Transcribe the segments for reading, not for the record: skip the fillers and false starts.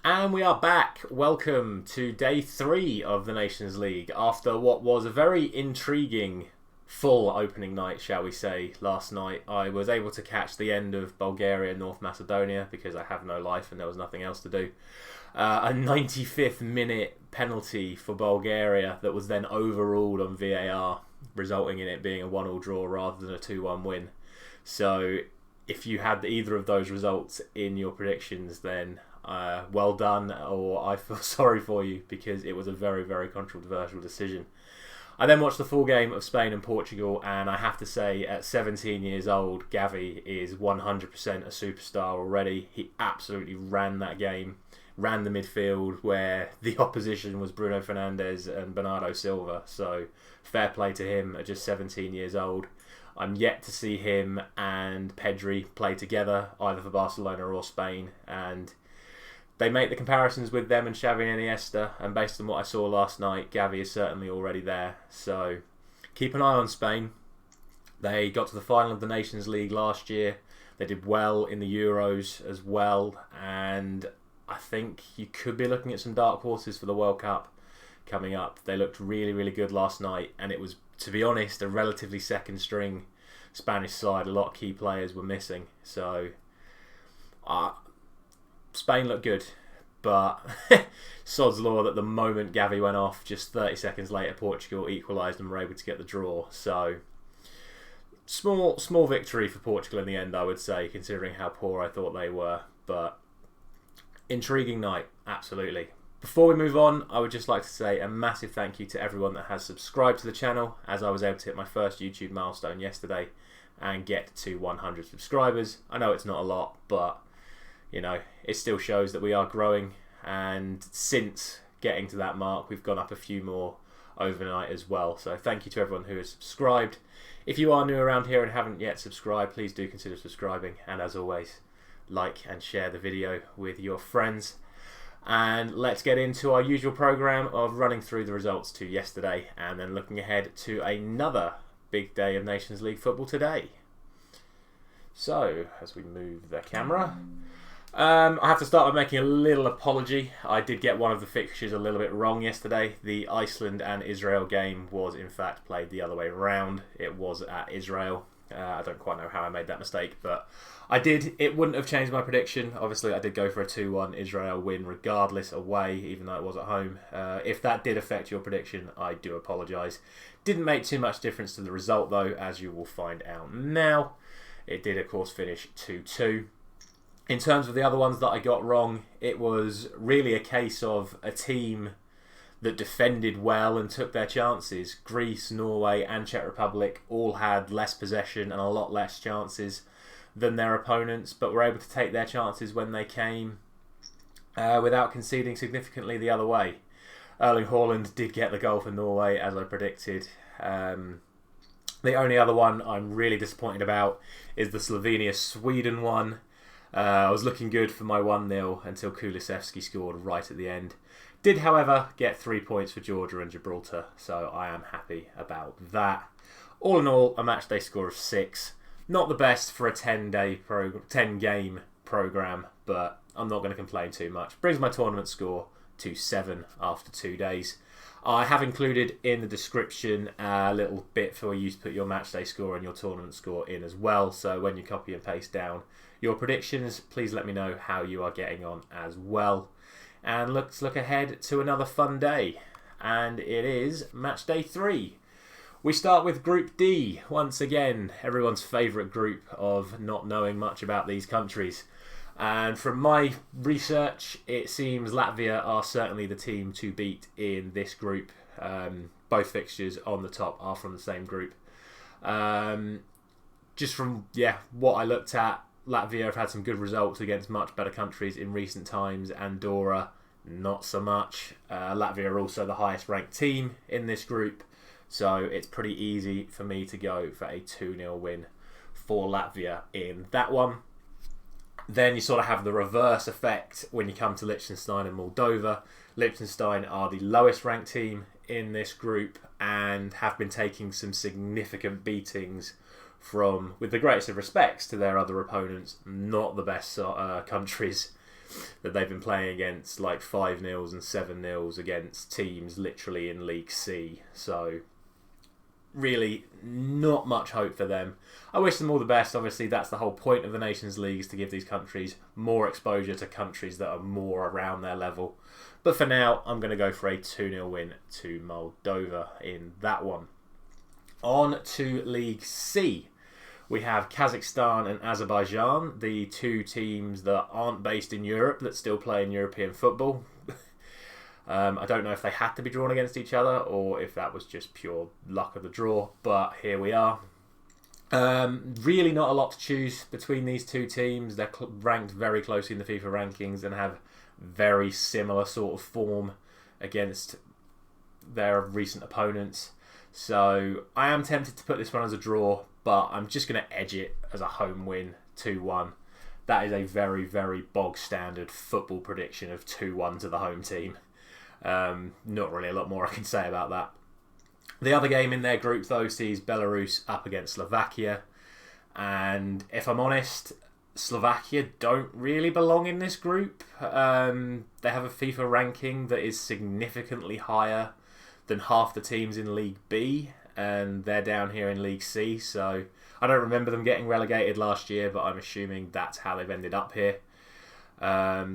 And we are back. Welcome to day 3 of the Nations League after what was a very intriguing full opening night, shall we say, last night. I was able to catch the end of Bulgaria, North Macedonia because I have no life and there was nothing else to do. A 95th minute penalty for Bulgaria that was then overruled on VAR, resulting in it being a 1-1 draw rather than a 2-1 win. So if you had either of those results in your predictions, then well done, or I feel sorry for you because it was a very, very controversial decision. I then watched the full game of Spain and Portugal, and I have to say, at 17 years old, Gavi is 100% a superstar already. He absolutely ran that game, ran the midfield where the opposition was Bruno Fernandes and Bernardo Silva. So fair play to him at just 17 years old. I'm yet to see him and Pedri play together, either for Barcelona or Spain, and they make the comparisons with them and Xavi and Iniesta, and based on what I saw last night, Gavi is certainly already there. So keep an eye on Spain. They got to the final of the Nations League last year. They did well in the Euros as well, and I think you could be looking at some dark horses for the World Cup coming up. They looked really, really good last night, and it was, to be honest, a relatively second string Spanish side. A lot of key players were missing, so Spain looked good, but sod's law that the moment Gavi went off, just 30 seconds later Portugal equalised and were able to get the draw. So small victory for Portugal in the end, I would say, considering how poor I thought they were, but intriguing night, absolutely. Before we move on, I would just like to say a massive thank you to everyone that has subscribed to the channel, as I was able to hit my first YouTube milestone yesterday and get to 100 subscribers. I know it's not a lot, but you know, it still shows that we are growing, and since getting to that mark, we've gone up a few more overnight as well. So thank you to everyone who has subscribed. If you are new around here and haven't yet subscribed, please do consider subscribing, and as always, like and share the video with your friends. And let's get into our usual program of running through the results to yesterday and then looking ahead to another big day of Nations League football today. So, as we move the camera, I have to start by making a little apology. I did get one of the fixtures a little bit wrong yesterday. The Iceland and Israel game was in fact played the other way around. It was at Israel. I don't quite know how I made that mistake, but I did. It wouldn't have changed my prediction. Obviously, I did go for a 2-1 Israel win regardless away, even though it was at home. If that did affect your prediction, I do apologise. Didn't make too much difference to the result, though, as you will find out now. It did, of course, finish 2-2. In terms of the other ones that I got wrong, it was really a case of a team that defended well and took their chances. Greece, Norway and Czech Republic all had less possession and a lot less chances than their opponents, but were able to take their chances when they came without conceding significantly the other way. Erling Haaland did get the goal for Norway, as I predicted. The only other one I'm really disappointed about is the Slovenia-Sweden one. I was looking good for my 1-0 until Kulusevski scored right at the end. Did, however, get 3 points for Georgia and Gibraltar, so I am happy about that. All in all, a matchday score of 6. Not the best for a 10-game programme, but I'm not going to complain too much. Brings my tournament score to 7 after 2 days. I have included in the description a little bit for you to put your matchday score and your tournament score in as well, so when you copy and paste down your predictions, please let me know how you are getting on as well. And let's look ahead to another fun day, and it is match day 3. We start with Group D. Once again, everyone's favourite group of not knowing much about these countries. And from my research, it seems Latvia are certainly the team to beat in this group. Both fixtures on the top are from the same group. Just from what I looked at, Latvia have had some good results against much better countries in recent times. Andorra, not so much. Latvia are also the highest ranked team in this group, so it's pretty easy for me to go for a 2-0 win for Latvia in that one. Then you sort of have the reverse effect when you come to Liechtenstein and Moldova. Liechtenstein are the lowest ranked team in this group and have been taking some significant beatings from, with the greatest of respects to their other opponents, not the best countries that they've been playing against like 5-0s and 7-0s against teams literally in League C. So really not much hope for them. I wish them all the best. Obviously, that's the whole point of the Nations League, is to give these countries more exposure to countries that are more around their level. But for now, I'm going to go for a 2-0 win to Moldova in that one. On to League C. We have Kazakhstan and Azerbaijan, the two teams that aren't based in Europe that still play in European football. I don't know if they had to be drawn against each other or if that was just pure luck of the draw, but here we are. Really not a lot to choose between these two teams. They're ranked very closely in the FIFA rankings and have very similar sort of form against their recent opponents. So I am tempted to put this one as a draw, but I'm just going to edge it as a home win, 2-1. That is a very, very bog standard football prediction of 2-1 to the home team. Not really a lot more I can say about that. The other game in their group, though, sees Belarus up against Slovakia. And if I'm honest, Slovakia don't really belong in this group. They have a FIFA ranking that is significantly higher than half the teams in League B, and they're down here in League C. So I don't remember them getting relegated last year, but I'm assuming that's how they've ended up here.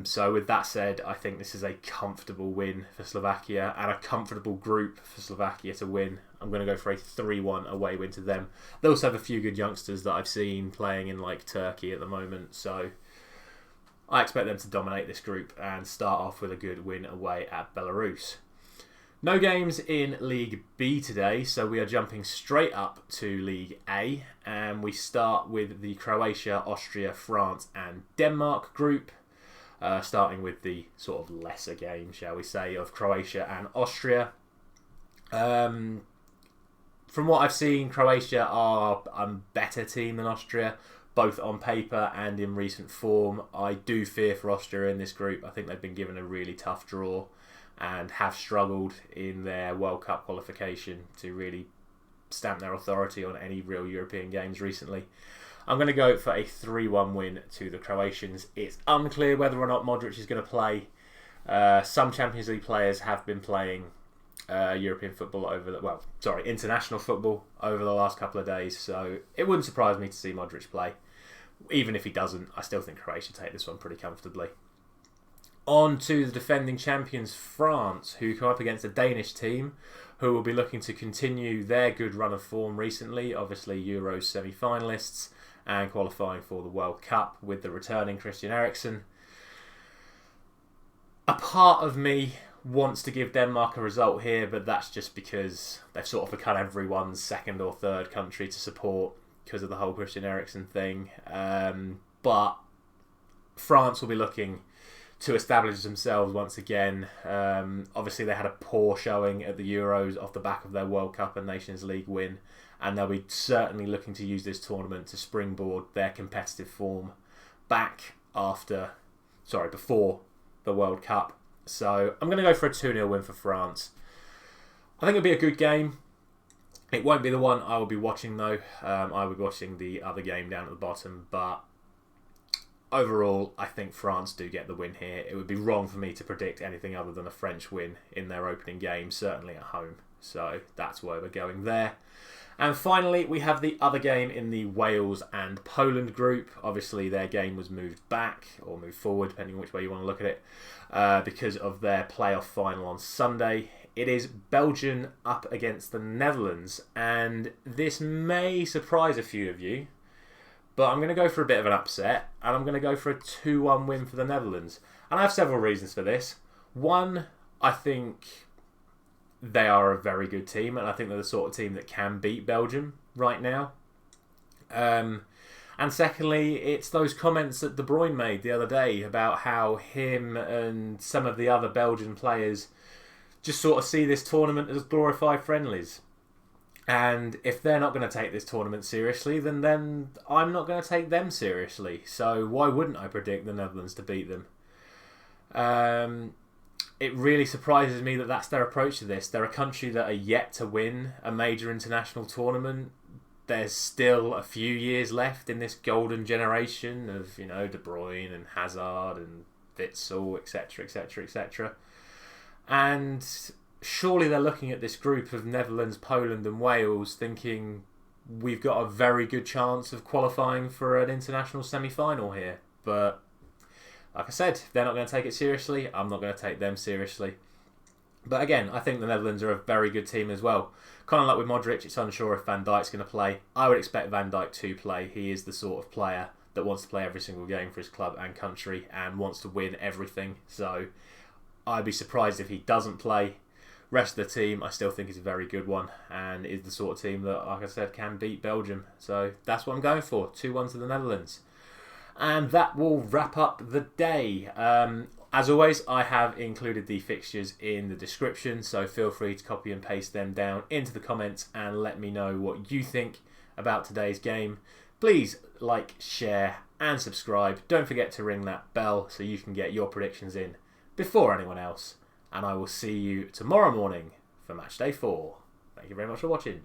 So with that said, I think this is a comfortable win for Slovakia and a comfortable group for Slovakia to win. I'm going to go for a 3-1 away win to them. They also have a few good youngsters that I've seen playing in like Turkey at the moment, so I expect them to dominate this group and start off with a good win away at Belarus. No games in League B today, so we are jumping straight up to League A, and we start with the Croatia, Austria, France and Denmark group. Starting with the sort of lesser game, shall we say, of Croatia and Austria. From what I've seen, Croatia are a better team than Austria, both on paper and in recent form. I do fear for Austria in this group. I think they've been given a really tough draw and have struggled in their World Cup qualification to really stamp their authority on any real European games recently. I'm going to go for a 3-1 win to the Croatians. It's unclear whether or not Modric is going to play. Some Champions League players have been playing European football international football over the last couple of days, so it wouldn't surprise me to see Modric play. Even if he doesn't, I still think Croatia take this one pretty comfortably. On to the defending champions France, who come up against a Danish team who will be looking to continue their good run of form recently, obviously Euros semi-finalists and qualifying for the World Cup with the returning Christian Eriksen. A part of me wants to give Denmark a result here, but that's just because they've sort of become everyone's second or third country to support because of the whole Christian Eriksen thing. But France will be looking to establish themselves once again. Obviously, they had a poor showing at the Euros off the back of their World Cup and Nations League win, and they'll be certainly looking to use this tournament to springboard their competitive form back before the World Cup. So I'm going to go for a 2-0 win for France. I think it'll be a good game. It won't be the one I will be watching though. I will be watching the other game down at the bottom, but overall, I think France do get the win here. It would be wrong for me to predict anything other than a French win in their opening game, certainly at home. So that's where we're going there. And finally, we have the other game in the Wales and Poland group. Obviously, their game was moved back or moved forward, depending on which way you want to look at it, because of their playoff final on Sunday. It is Belgium up against the Netherlands, and this may surprise a few of you, but I'm going to go for a bit of an upset, and I'm going to go for a 2-1 win for the Netherlands. And I have several reasons for this. One, I think they are a very good team, and I think they're the sort of team that can beat Belgium right now. And secondly, it's those comments that De Bruyne made the other day about how him and some of the other Belgian players just sort of see this tournament as glorified friendlies. And if they're not going to take this tournament seriously, then I'm not going to take them seriously. So why wouldn't I predict the Netherlands to beat them? It really surprises me that that's their approach to this. They're a country that are yet to win a major international tournament. There's still a few years left in this golden generation of, De Bruyne and Hazard and Witsel, etc, etc, etc. And surely they're looking at this group of Netherlands, Poland and Wales thinking we've got a very good chance of qualifying for an international semi-final here. But like I said, if they're not going to take it seriously, I'm not going to take them seriously. But again, I think the Netherlands are a very good team as well. Kind of like with Modric, it's unsure if Van Dijk's going to play. I would expect Van Dijk to play. He is the sort of player that wants to play every single game for his club and country and wants to win everything. So I'd be surprised if he doesn't play. Rest of the team, I still think is a very good one and is the sort of team that, like I said, can beat Belgium. So that's what I'm going for. 2-1 to the Netherlands. And that will wrap up the day. As always, I have included the fixtures in the description, so feel free to copy and paste them down into the comments and let me know what you think about today's game. Please like, share and subscribe. Don't forget to ring that bell so you can get your predictions in before anyone else. And I will see you tomorrow morning for Matchday 4. Thank you very much for watching.